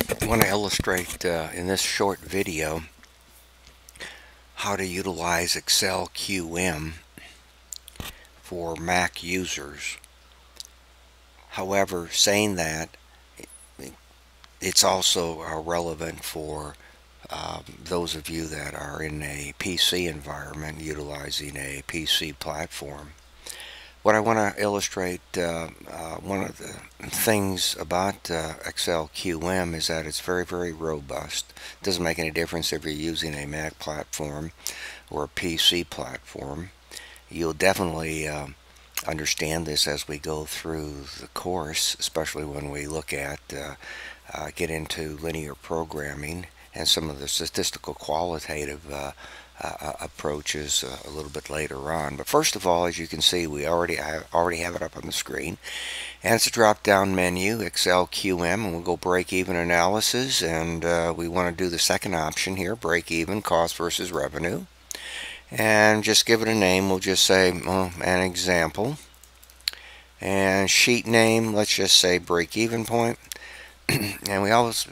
I want to illustrate in this short video how to utilize Excel QM for Mac users. However, saying that, it's also relevant for those of you that are in a PC environment utilizing a PC platform. What I want to illustrate, one of the things about Excel QM is that it's very, very robust. It doesn't make any difference if you're using a Mac platform or a PC platform. You'll definitely understand this as we go through the course, especially when we look at get into linear programming and some of the statistical qualitative approaches a little bit later on. But first of all, as you can see, we already have it up on the screen, and it's a drop-down menu, Excel QM, and we'll go break-even analysis, and we want to do the second option here, break-even, cost versus revenue, and just give it a name. We'll just say an example, and sheet name, let's just say break-even point. And we also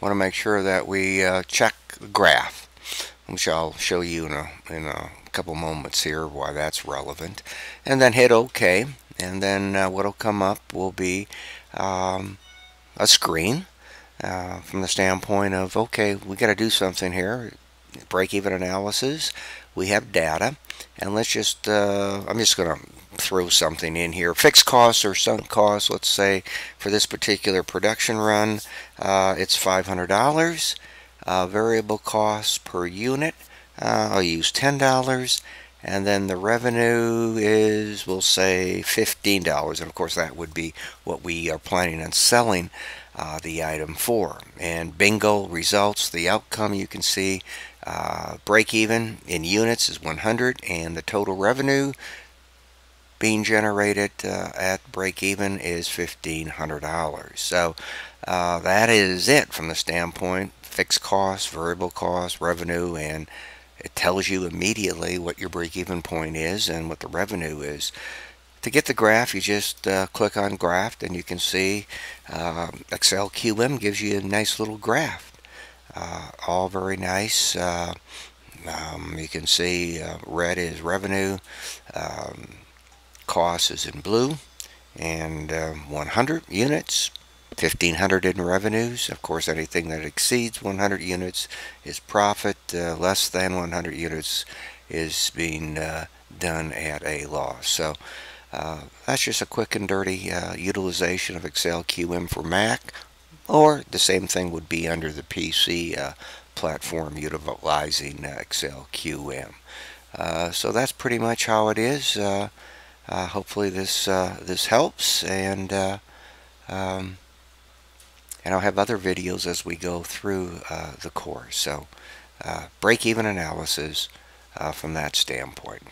want to make sure that we check the graph, which I'll show you in a couple moments here why that's relevant, and then hit OK, and then what'll come up will be a screen from the standpoint of, okay, we got to do something here. Break-even analysis, we have data, and let's just I'm just going to throw something in here. Fixed costs or sunk costs, let's say for this particular production run, it's $500. Variable costs per unit, I'll use $10, and then the revenue is, we'll say $15, and of course that would be what we are planning on selling the item for. And bingo, results, the outcome you can see, break even in units is 100, and the total revenue being generated at break-even is $1,500. So that is it from the standpoint fixed costs, variable costs, revenue, and it tells you immediately what your break-even point is and what the revenue is. To get the graph, you just click on graph, and you can see Excel QM gives you a nice little graph. All very nice. You can see red is revenue, cost is in blue, and 100 units, 1,500 in revenues. Of course, anything that exceeds 100 units is profit. Less than 100 units is being done at a loss. So that's just a quick and dirty utilization of Excel QM for Mac, or the same thing would be under the PC platform utilizing Excel QM. So that's pretty much how it is. Hopefully this helps, and I'll have other videos as we go through the course. So break-even analysis from that standpoint.